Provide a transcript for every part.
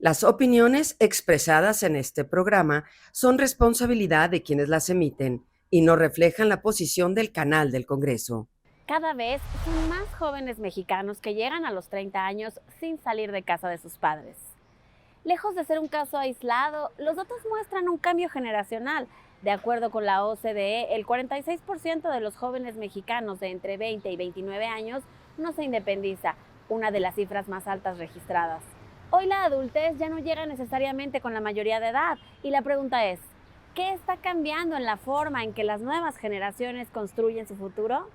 Las opiniones expresadas en este programa son responsabilidad de quienes las emiten y no reflejan la posición del canal del Congreso. Cada vez son más jóvenes mexicanos que llegan a los 30 años sin salir de casa de sus padres. Lejos de ser un caso aislado, los datos muestran un cambio generacional. De acuerdo con la OCDE, el 46% de los jóvenes mexicanos de entre 20 y 29 años no se independiza, una de las cifras más altas registradas. Hoy la adultez ya no llega necesariamente con la mayoría de edad y la pregunta es, ¿qué está cambiando en la forma en que las nuevas generaciones construyen su futuro?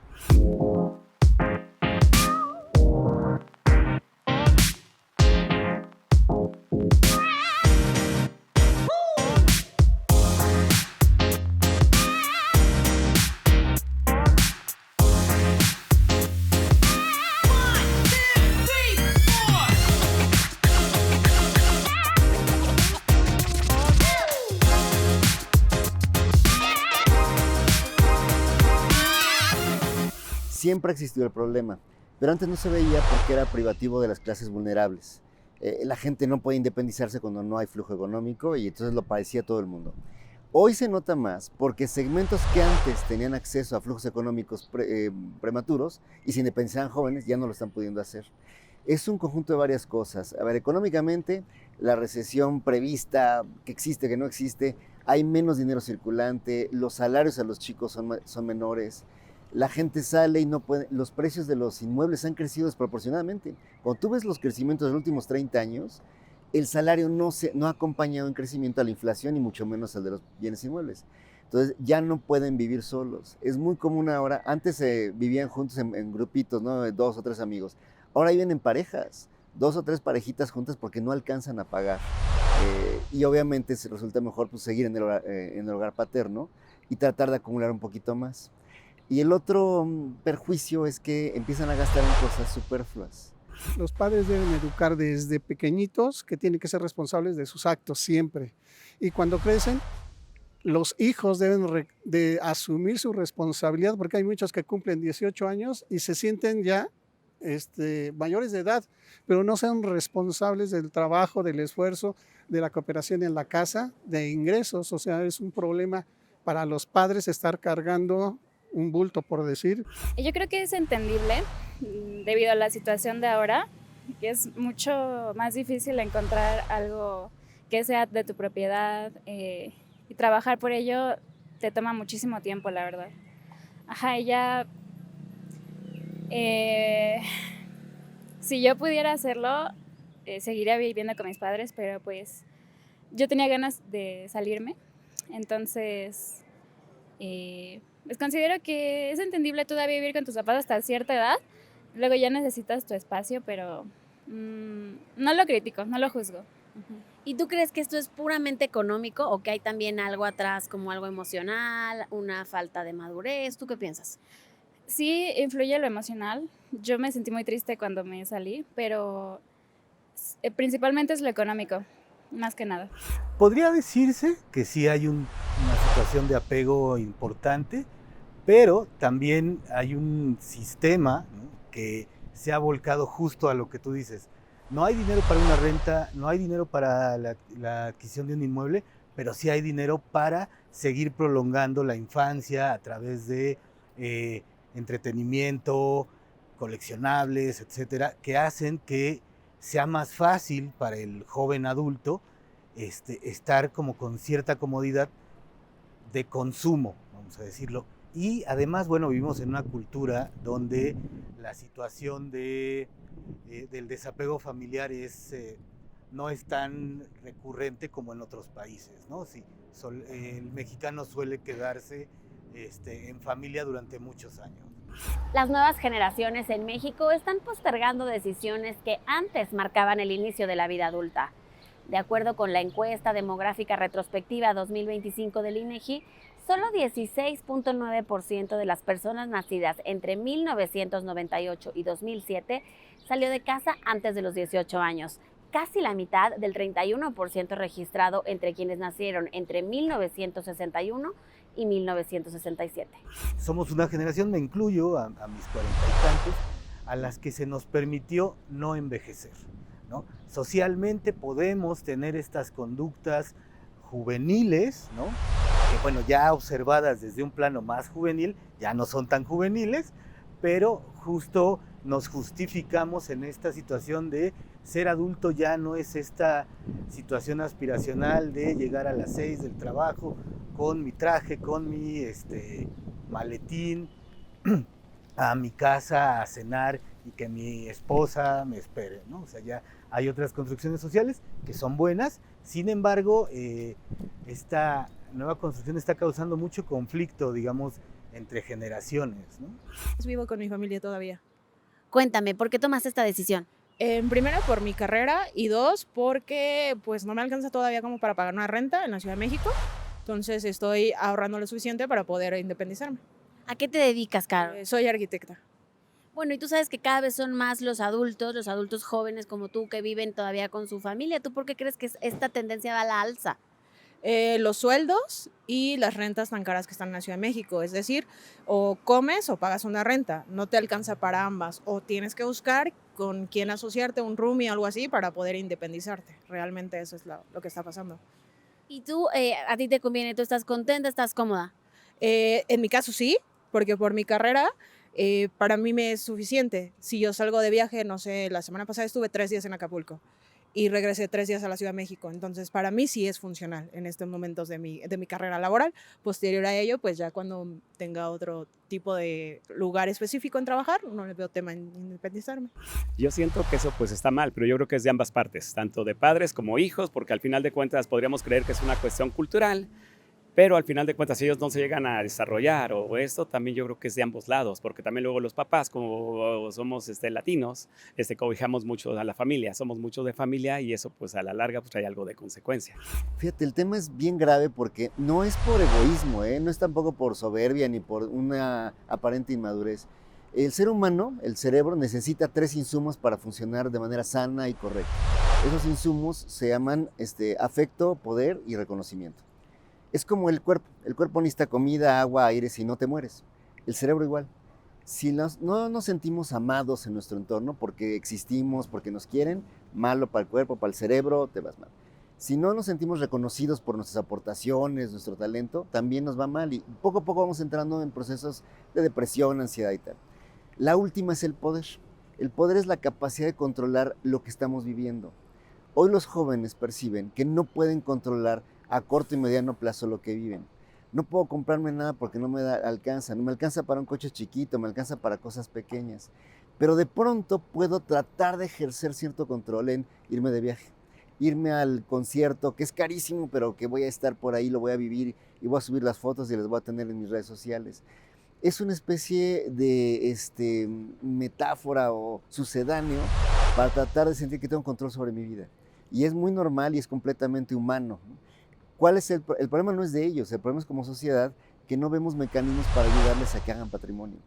Siempre ha existido el problema, pero antes no se veía porque era privativo de las clases vulnerables. La gente no puede independizarse cuando no hay flujo económico y entonces lo padecía todo el mundo. Hoy se nota más porque segmentos que antes tenían acceso a flujos económicos prematuros y se independizaban jóvenes ya no lo están pudiendo hacer. Es un conjunto de varias cosas. A ver, económicamente, la recesión prevista, que existe, que no existe, hay menos dinero circulante, los salarios a los chicos son menores, la gente sale y no puede, los precios de los inmuebles han crecido desproporcionadamente. Cuando tú ves los crecimientos de los últimos 30 años, el salario no ha acompañado en crecimiento a la inflación y mucho menos al de los bienes inmuebles. Entonces ya no pueden vivir solos. Es muy común ahora, antes vivían juntos en grupitos, ¿no? De 2 o 3 amigos. Ahora viven en parejas, 2 o 3 parejitas juntas porque no alcanzan a pagar. Y obviamente se resulta mejor pues, seguir en el hogar paterno y tratar de acumular un poquito más. Y el otro perjuicio es que empiezan a gastar en cosas superfluas. Los padres deben educar desde pequeñitos que tienen que ser responsables de sus actos siempre. Y cuando crecen, los hijos deben de asumir su responsabilidad porque hay muchos que cumplen 18 años y se sienten ya mayores de edad, pero no son responsables del trabajo, del esfuerzo, de la cooperación en la casa, de ingresos. O sea, es un problema para los padres estar cargando un bulto, por decir. Yo creo que es entendible debido a la situación de ahora, que es mucho más difícil encontrar algo que sea de tu propiedad y trabajar por ello te toma muchísimo tiempo, la verdad. Ajá, y ya si yo pudiera hacerlo, seguiría viviendo con mis padres, pero pues yo tenía ganas de salirme, entonces pues considero que es entendible todavía vivir con tus papás hasta cierta edad, luego ya necesitas tu espacio, pero no lo critico, no lo juzgo. ¿Y tú crees que esto es puramente económico o que hay también algo atrás como algo emocional, una falta de madurez? ¿Tú qué piensas? Sí, influye lo emocional. Yo me sentí muy triste cuando me salí, pero principalmente es lo económico, más que nada. Podría decirse que sí hay una situación de apego importante, pero también hay un sistema, ¿no?, que se ha volcado justo a lo que tú dices. No hay dinero para una renta, no hay dinero para la adquisición de un inmueble, pero sí hay dinero para seguir prolongando la infancia a través de entretenimiento, coleccionables, etcétera, que hacen que sea más fácil para el joven adulto estar como con cierta comodidad de consumo, vamos a decirlo. Y además, bueno, vivimos en una cultura donde la situación del desapego familiar no es tan recurrente como en otros países, ¿no? Sí, el mexicano suele quedarse en familia durante muchos años. Las nuevas generaciones en México están postergando decisiones que antes marcaban el inicio de la vida adulta. De acuerdo con la encuesta demográfica retrospectiva 2025 del INEGI, solo 16.9% de las personas nacidas entre 1998 y 2007 salió de casa antes de los 18 años, casi la mitad del 31% registrado entre quienes nacieron entre 1961 y 1967. Somos una generación, me incluyo a mis 40 y tantos, a las que se nos permitió no envejecer. ¿no? Socialmente podemos tener estas conductas juveniles, ¿no? Que bueno, ya observadas desde un plano más juvenil, ya no son tan juveniles, pero justo nos justificamos en esta situación de ser adulto. Ya no es esta situación aspiracional de llegar a las 6 del trabajo con mi traje, con mi maletín, a mi casa a cenar y que mi esposa me espere, ¿no? O sea, ya hay otras construcciones sociales que son buenas. Sin embargo, esta nueva construcción está causando mucho conflicto, digamos, entre generaciones, ¿no? Vivo con mi familia todavía. Cuéntame, ¿por qué tomaste esta decisión? Primero por mi carrera y dos porque pues no me alcanza todavía como para pagar una renta en la Ciudad de México. Entonces estoy ahorrando lo suficiente para poder independizarme. ¿A qué te dedicas, Caro? Soy arquitecta. Bueno, y tú sabes que cada vez son más los adultos jóvenes como tú que viven todavía con su familia. ¿Tú por qué crees que esta tendencia va a la alza? Los sueldos y las rentas tan caras que están en la Ciudad de México. Es decir, o comes o pagas una renta. No te alcanza para ambas. O tienes que buscar con quién asociarte, un roomie o algo así, para poder independizarte. Realmente eso es lo que está pasando. ¿Y tú, a ti te conviene? ¿Tú estás contenta, estás cómoda? En mi caso sí, porque por mi carrera para mí me es suficiente. Si yo salgo de viaje, no sé, la semana pasada estuve 3 días en Acapulco y regresé 3 días a la Ciudad de México. Entonces, para mí sí es funcional en estos momentos de mi carrera laboral. Posterior a ello, pues ya cuando tenga otro tipo de lugar específico en trabajar, no le veo tema en independizarme. Yo siento que eso pues está mal, pero yo creo que es de ambas partes, tanto de padres como hijos, porque al final de cuentas podríamos creer que es una cuestión cultural, pero al final de cuentas si ellos no se llegan a desarrollar o esto, también yo creo que es de ambos lados, porque también luego los papás, como somos latinos, cobijamos mucho a la familia, somos muchos de familia y eso pues a la larga pues trae algo de consecuencia. Fíjate, el tema es bien grave porque no es por egoísmo, no es tampoco por soberbia ni por una aparente inmadurez. El ser humano, el cerebro, necesita 3 insumos para funcionar de manera sana y correcta. Esos insumos se llaman afecto, poder y reconocimiento. Es como el cuerpo necesita comida, agua, aire, si no te mueres. El cerebro igual. Si no nos sentimos amados en nuestro entorno porque existimos, porque nos quieren, malo para el cuerpo, para el cerebro, te vas mal. Si no nos sentimos reconocidos por nuestras aportaciones, nuestro talento, también nos va mal y poco a poco vamos entrando en procesos de depresión, ansiedad y tal. La última es el poder. El poder es la capacidad de controlar lo que estamos viviendo. Hoy los jóvenes perciben que no pueden controlar a corto y mediano plazo lo que viven. No puedo comprarme nada porque no me alcanza, no me alcanza para un coche chiquito, me alcanza para cosas pequeñas. Pero de pronto puedo tratar de ejercer cierto control en irme de viaje, irme al concierto, que es carísimo, pero que voy a estar por ahí, lo voy a vivir y voy a subir las fotos y las voy a tener en mis redes sociales. Es una especie de metáfora o sucedáneo para tratar de sentir que tengo control sobre mi vida. Y es muy normal y es completamente humano. ¿Cuál es el problema? No es de ellos, el problema es como sociedad que no vemos mecanismos para ayudarles a que hagan patrimonio.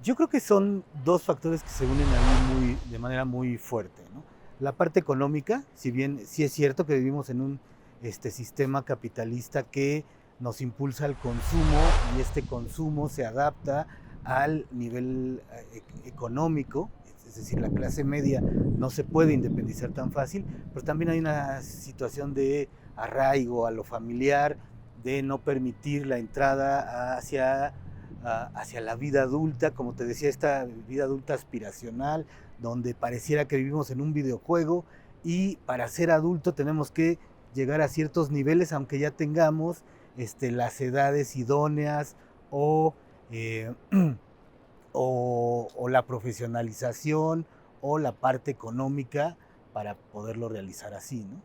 Yo creo que son 2 factores que se unen ahí de manera muy fuerte, ¿no? La parte económica, si bien sí es cierto que vivimos en un sistema capitalista que nos impulsa al consumo y este consumo se adapta al nivel económico, es decir, la clase media no se puede independizar tan fácil, pero también hay una situación de arraigo a lo familiar, de no permitir la entrada hacia la vida adulta, como te decía, esta vida adulta aspiracional, donde pareciera que vivimos en un videojuego y para ser adulto tenemos que llegar a ciertos niveles, aunque ya tengamos las edades idóneas o la profesionalización o la parte económica para poderlo realizar así, ¿no?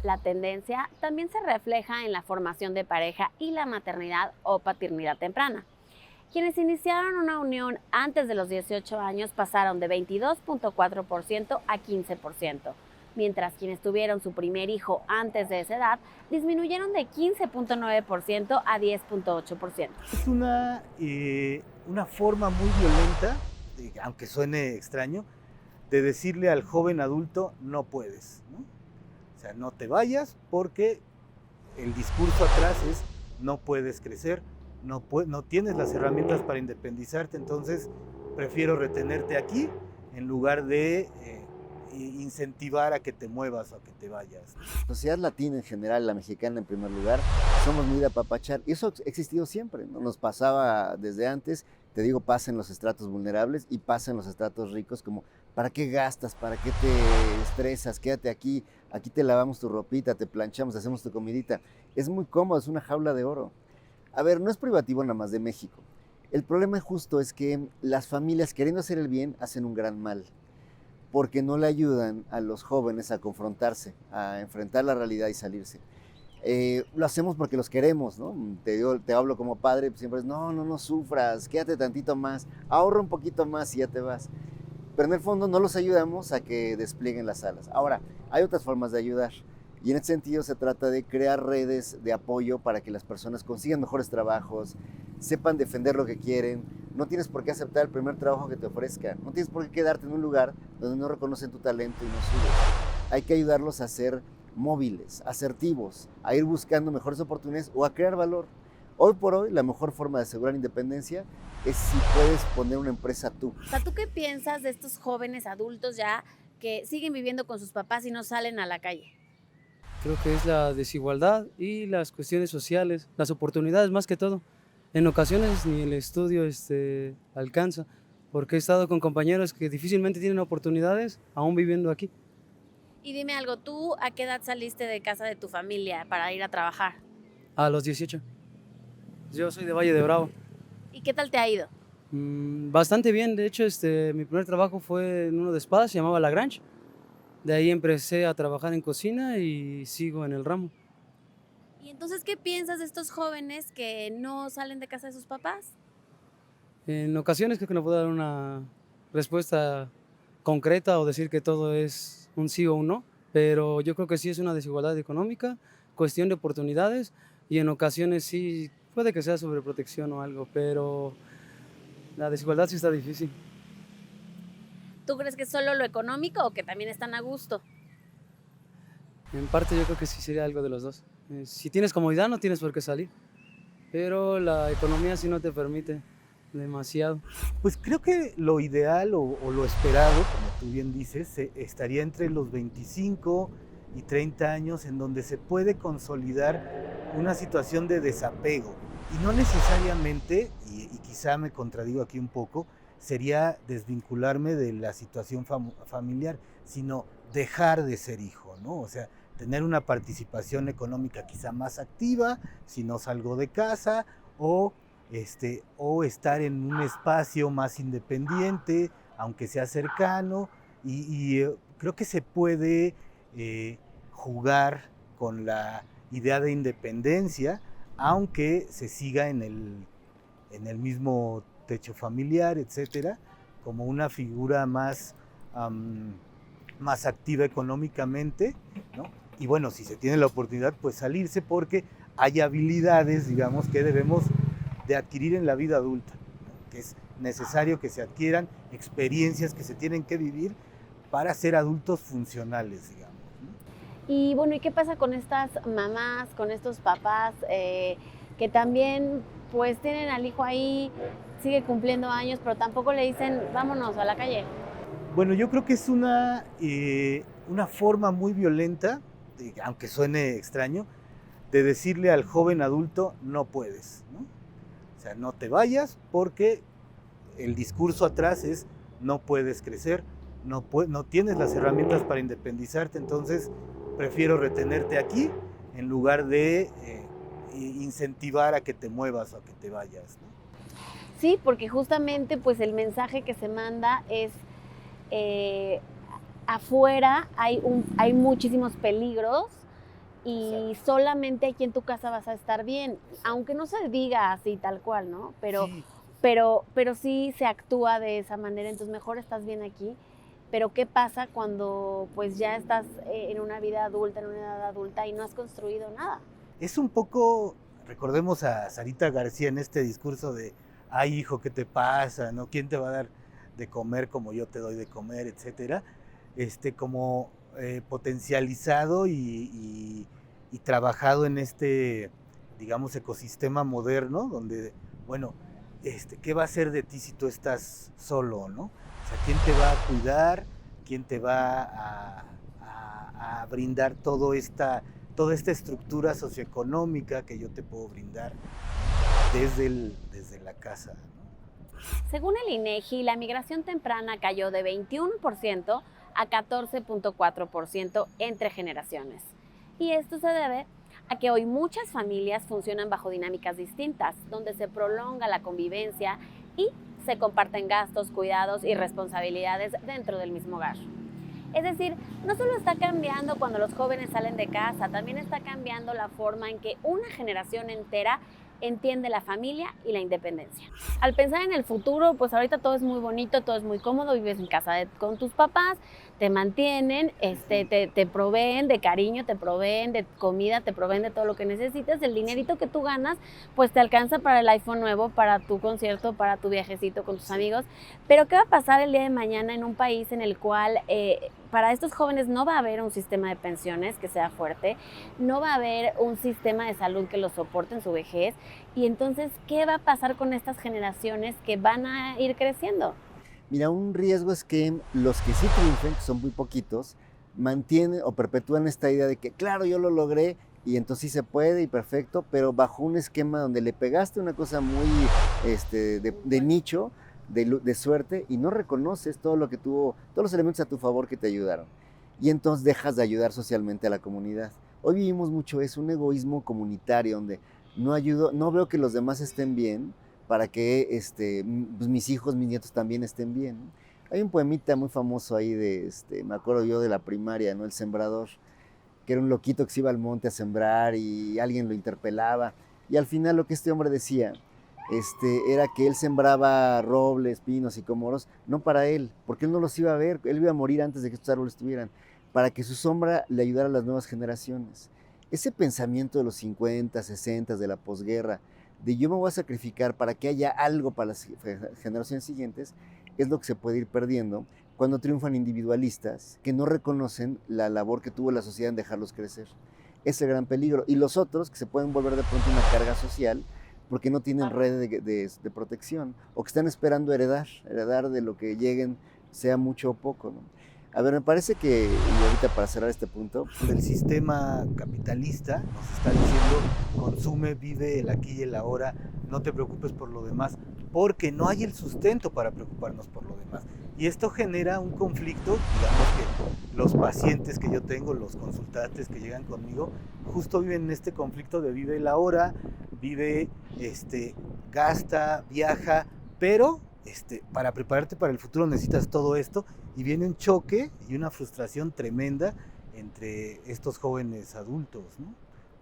La tendencia también se refleja en la formación de pareja y la maternidad o paternidad temprana. Quienes iniciaron una unión antes de los 18 años pasaron de 22.4% a 15%, mientras quienes tuvieron su primer hijo antes de esa edad disminuyeron de 15.9% a 10.8%. Es una forma muy violenta, aunque suene extraño, de decirle al joven adulto no puedes, ¿no? O sea, no te vayas porque el discurso atrás es no puedes crecer, no tienes las herramientas para independizarte, entonces prefiero retenerte aquí en lugar de incentivar a que te muevas o a que te vayas. La sociedad latina en general, la mexicana en primer lugar, somos muy de apapachar. Y eso ha existido siempre, ¿no? Nos pasaba desde antes, te digo, pasa en los estratos vulnerables y pasa en los estratos ricos, como, ¿para qué gastas? ¿Para qué te estresas? Quédate aquí, aquí te lavamos tu ropita, te planchamos, hacemos tu comidita. Es muy cómodo, es una jaula de oro. A ver, no es privativo nada más de México. El problema justo es que las familias, queriendo hacer el bien, hacen un gran mal, porque no le ayudan a los jóvenes a confrontarse, a enfrentar la realidad y salirse. Lo hacemos porque los queremos, ¿no? Te hablo como padre, pues siempre es, no sufras, quédate tantito más, ahorra un poquito más y ya te vas. Pero en el fondo no los ayudamos a que desplieguen las alas. Ahora, hay otras formas de ayudar. Y en ese sentido se trata de crear redes de apoyo para que las personas consigan mejores trabajos, sepan defender lo que quieren. No tienes por qué aceptar el primer trabajo que te ofrezcan. No tienes por qué quedarte en un lugar donde no reconocen tu talento y no subes. Hay que ayudarlos a ser móviles, asertivos, a ir buscando mejores oportunidades o a crear valor. Hoy por hoy, la mejor forma de asegurar independencia es si puedes poner una empresa tú. O sea, ¿tú qué piensas de estos jóvenes adultos ya que siguen viviendo con sus papás y no salen a la calle? Creo que es la desigualdad y las cuestiones sociales, las oportunidades más que todo. En ocasiones ni el estudio alcanza, porque he estado con compañeros que difícilmente tienen oportunidades aún viviendo aquí. Y dime algo, ¿tú a qué edad saliste de casa de tu familia para ir a trabajar? A los 18. Yo soy de Valle de Bravo. ¿Y qué tal te ha ido? Bastante bien, de hecho mi primer trabajo fue en uno de espadas, se llamaba La Grange. De ahí empecé a trabajar en cocina y sigo en el ramo. ¿Y entonces qué piensas de estos jóvenes que no salen de casa de sus papás? En ocasiones creo que no puedo dar una respuesta concreta o decir que todo es un sí o un no, pero yo creo que sí es una desigualdad económica, cuestión de oportunidades y en ocasiones sí puede que sea sobreprotección o algo, pero la desigualdad sí está difícil. ¿Tú crees que es solo lo económico o que también están a gusto? En parte yo creo que sí sería algo de los dos. Si tienes comodidad no tienes por qué salir, pero la economía sí no te permite demasiado. Pues creo que lo ideal o lo esperado, como tú bien dices, estaría entre los 25 y 30 años en donde se puede consolidar una situación de desapego. Y no necesariamente, y quizá me contradigo aquí un poco, sería desvincularme de la situación familiar, sino dejar de ser hijo, ¿no? O sea, tener una participación económica quizá más activa, si no salgo de casa, o estar en un espacio más independiente, aunque sea cercano, y creo que se puede jugar con la idea de independencia, aunque se siga en el mismo techo familiar, etcétera, como una figura más activa económicamente, ¿no? Y bueno, si se tiene la oportunidad, pues salirse, porque hay habilidades, digamos, que debemos de adquirir en la vida adulta, ¿no? Que es necesario que se adquieran, experiencias que se tienen que vivir para ser adultos funcionales, digamos, ¿no? Y bueno, ¿y qué pasa con estas mamás, con estos papás que también pues tienen al hijo ahí, sigue cumpliendo años, pero tampoco le dicen vámonos a la calle? Bueno, yo creo que es una forma muy violenta, aunque suene extraño, de decirle al joven adulto no puedes, ¿no? O sea, no te vayas, porque el discurso atrás es no puedes crecer, no tienes las herramientas para independizarte, entonces prefiero retenerte aquí en lugar de incentivar a que te muevas o a que te vayas, ¿no? Sí, porque justamente pues el mensaje que se manda es afuera hay muchísimos peligros y solamente aquí en tu casa vas a estar bien, aunque no se diga así tal cual, ¿no? Pero sí se actúa de esa manera, entonces mejor estás bien aquí. Pero ¿qué pasa cuando pues ya estás en una vida adulta, en una edad adulta y no has construido nada? Es un poco, recordemos a Sarita García en este discurso de ay hijo, ¿qué te pasa? ¿No? ¿Quién te va a dar de comer como yo te doy de comer? Etcétera. Como potencializado y trabajado en este, digamos, ecosistema moderno, donde, bueno, ¿qué va a hacer de ti si tú estás solo, no? O sea, ¿quién te va a cuidar? quién te va a brindar toda esta estructura socioeconómica que yo te puedo brindar desde la casa, ¿no? Según el INEGI, la migración temprana cayó de 21% a 14.4% entre generaciones. Y esto se debe a que hoy muchas familias funcionan bajo dinámicas distintas, donde se prolonga la convivencia y se comparten gastos, cuidados y responsabilidades dentro del mismo hogar. Es decir, no solo está cambiando cuando los jóvenes salen de casa, también está cambiando la forma en que una generación entera entiende la familia y la independencia. Al pensar en el futuro, pues ahorita todo es muy bonito, todo es muy cómodo, vives en casa con tus papás, te mantienen, te proveen de cariño, te proveen de comida, te proveen de todo lo que necesitas, el dinerito que tú ganas, pues te alcanza para el iPhone nuevo, para tu concierto, para tu viajecito con tus amigos. Pero ¿qué va a pasar el día de mañana en un país en el cual para estos jóvenes no va a haber un sistema de pensiones que sea fuerte, no va a haber un sistema de salud que los soporte en su vejez? Y entonces, ¿qué va a pasar con estas generaciones que van a ir creciendo? Mira, un riesgo es que los que sí triunfen, que son muy poquitos, mantienen o perpetúan esta idea de que, claro, yo lo logré y entonces sí se puede y perfecto, pero bajo un esquema donde le pegaste una cosa muy de nicho, de suerte, y no reconoces todo lo que tuvo, todos los elementos a tu favor que te ayudaron. Y entonces dejas de ayudar socialmente a la comunidad. Hoy vivimos mucho eso, un egoísmo comunitario donde no veo que los demás estén bien para que pues mis hijos, mis nietos también estén bien. Hay un poemita muy famoso ahí me acuerdo yo de la primaria, ¿no? El sembrador, que era un loquito que se iba al monte a sembrar y alguien lo interpelaba. Y al final lo que este hombre decía era que él sembraba robles, pinos y comoros, no para él, porque él no los iba a ver, él iba a morir antes de que estos árboles estuvieran, para que su sombra le ayudara a las nuevas generaciones. Ese pensamiento de los 50, 60, de la posguerra, de yo me voy a sacrificar para que haya algo para las generaciones siguientes, es lo que se puede ir perdiendo cuando triunfan individualistas que no reconocen la labor que tuvo la sociedad en dejarlos crecer. Es el gran peligro. Y los otros que se pueden volver de pronto una carga social porque no tienen red de protección o que están esperando heredar de lo que lleguen, sea mucho o poco, ¿no? A ver, me parece que, y ahorita para cerrar este punto, el sistema capitalista nos está diciendo: consume, vive el aquí y el ahora, no te preocupes por lo demás, porque no hay el sustento para preocuparnos por lo demás. Y esto genera un conflicto. Digamos que los pacientes que yo tengo, los consultantes que llegan conmigo, justo viven en este conflicto de vive el ahora, vive, gasta, viaja, pero para prepararte para el futuro necesitas todo esto, y viene un choque y una frustración tremenda entre estos jóvenes adultos, ¿no?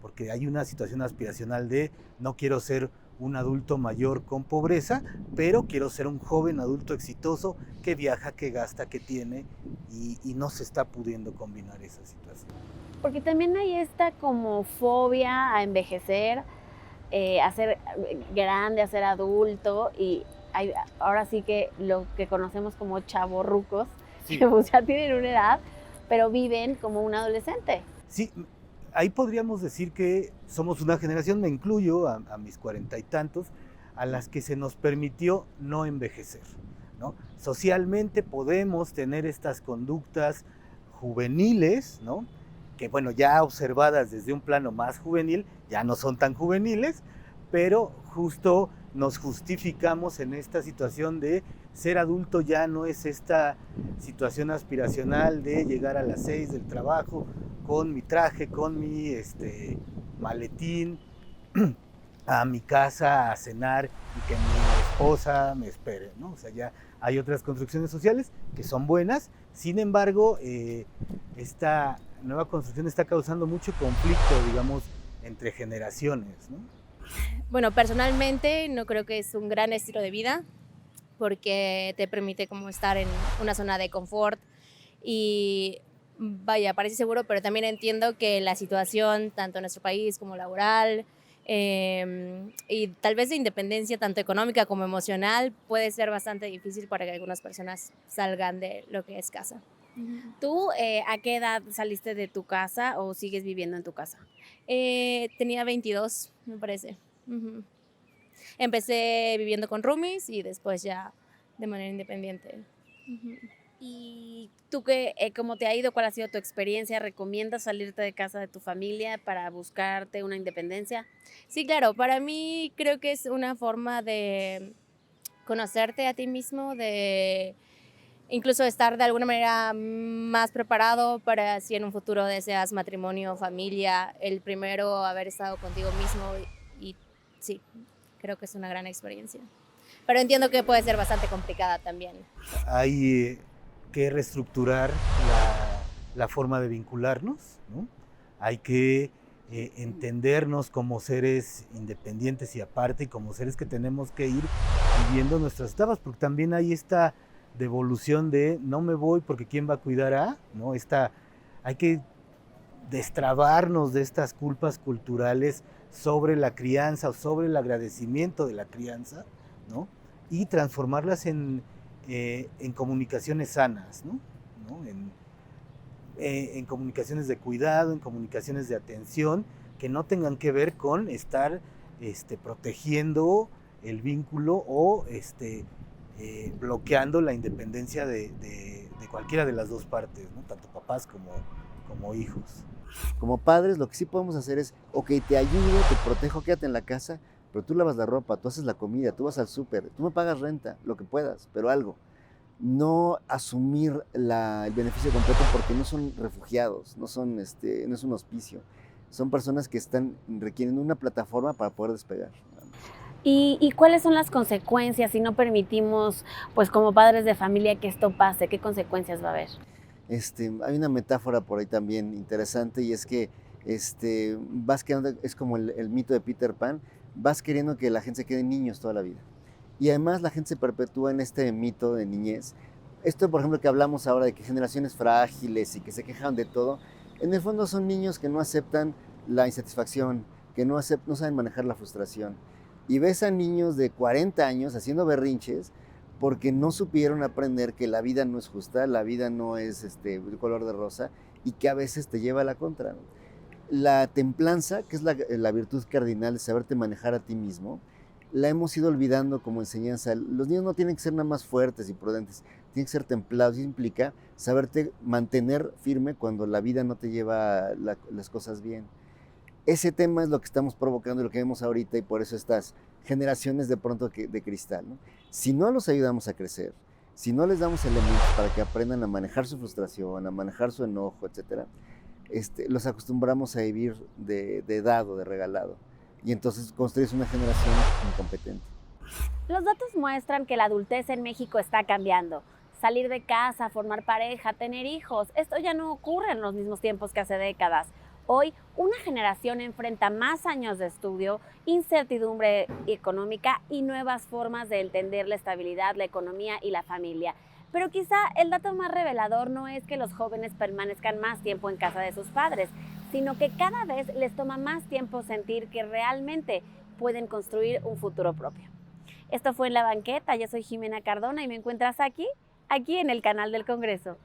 Porque hay una situación aspiracional de no quiero ser un adulto mayor con pobreza, pero quiero ser un joven adulto exitoso que viaja, que gasta, que tiene, y no se está pudiendo combinar esa situación. Porque también hay esta como fobia a envejecer, a ser grande, a ser adulto, y ahora sí que lo que conocemos como chavorrucos, Sí. que pues ya tienen una edad, pero viven como un adolescente. Sí, ahí podríamos decir que somos una generación, me incluyo a mis 40 y tantos, a las que se nos permitió no envejecer, ¿no? Socialmente podemos tener estas conductas juveniles, ¿no? Que bueno, ya observadas desde un plano más juvenil, ya no son tan juveniles, pero justo nos justificamos en esta situación de ser adulto. Ya no es esta situación aspiracional de llegar a las 6 del trabajo con mi traje, con mi maletín, a mi casa a cenar y que mi esposa me espere, ¿no? O sea, ya hay otras construcciones sociales que son buenas. Sin embargo, esta nueva construcción está causando mucho conflicto, digamos, entre generaciones, ¿no? Bueno, personalmente no creo que es un gran estilo de vida porque te permite como estar en una zona de confort y vaya, parece seguro, pero también entiendo que la situación, tanto en nuestro país como laboral, y tal vez de independencia, tanto económica como emocional, puede ser bastante difícil para que algunas personas salgan de lo que es casa. ¿Tú a qué edad saliste de tu casa o sigues viviendo en tu casa? Tenía 22, me parece. Empecé viviendo con roomies y después ya de manera independiente. ¿Y tú cómo te ha ido? ¿Cuál ha sido tu experiencia? ¿Recomiendas salirte de casa de tu familia para buscarte una independencia? Sí, claro, para mí creo que es una forma de conocerte a ti mismo, de incluso estar de alguna manera más preparado para si en un futuro deseas matrimonio, familia, el primero haber estado contigo mismo y sí, creo que es una gran experiencia. Pero entiendo que puede ser bastante complicada también. Hay que reestructurar la forma de vincularnos, ¿no? Hay que entendernos como seres independientes y aparte, y como seres que tenemos que ir viviendo nuestras etapas, porque también hay esta devolución de no me voy porque quién va a cuidar a, ¿no? Hay que destrabarnos de estas culpas culturales sobre la crianza o sobre el agradecimiento de la crianza, ¿no? Y transformarlas en comunicaciones sanas, ¿no? En comunicaciones de cuidado, en comunicaciones de atención, que no tengan que ver con estar protegiendo el vínculo o bloqueando la independencia de cualquiera de las dos partes, ¿no? Tanto papás como hijos. Como padres, lo que sí podemos hacer es, ok, te ayudo, te protejo, quédate en la casa, pero tú lavas la ropa, tú haces la comida, tú vas al súper, tú me pagas renta, lo que puedas, pero algo. No asumir el beneficio completo porque no son refugiados, no es un hospicio. Son personas que requieren una plataforma para poder despegar. ¿Y cuáles son las consecuencias si no permitimos, pues como padres de familia, que esto pase? ¿Qué consecuencias va a haber? Hay una metáfora por ahí también interesante y es que vas quedando, es como el mito de Peter Pan, vas queriendo que la gente se quede niños toda la vida. Y además la gente se perpetúa en este mito de niñez. Esto, por ejemplo, que hablamos ahora de que generaciones frágiles y que se quejan de todo, en el fondo son niños que no aceptan la insatisfacción, que no saben manejar la frustración. Y ves a niños de 40 años haciendo berrinches porque no supieron aprender que la vida no es justa, la vida no es de color de rosa y que a veces te lleva a la contra, ¿no? La templanza, que es la virtud cardinal de saberte manejar a ti mismo, la hemos ido olvidando como enseñanza. Los niños no tienen que ser nada más fuertes y prudentes, tienen que ser templados. Eso implica saberte mantener firme cuando la vida no te lleva las cosas bien. Ese tema es lo que estamos provocando y lo que vemos ahorita, y por eso estas generaciones de pronto de cristal, ¿no? Si no los ayudamos a crecer, si no les damos elementos para que aprendan a manejar su frustración, a manejar su enojo, etc., los acostumbramos a vivir de dado, de regalado. Y entonces construyes una generación incompetente. Los datos muestran que la adultez en México está cambiando. Salir de casa, formar pareja, tener hijos, esto ya no ocurre en los mismos tiempos que hace décadas. Hoy, una generación enfrenta más años de estudio, incertidumbre económica y nuevas formas de entender la estabilidad, la economía y la familia. Pero quizá el dato más revelador no es que los jóvenes permanezcan más tiempo en casa de sus padres, sino que cada vez les toma más tiempo sentir que realmente pueden construir un futuro propio. Esto fue En la Banqueta. Yo soy Jimena Cardona y me encuentras aquí en el canal del Congreso.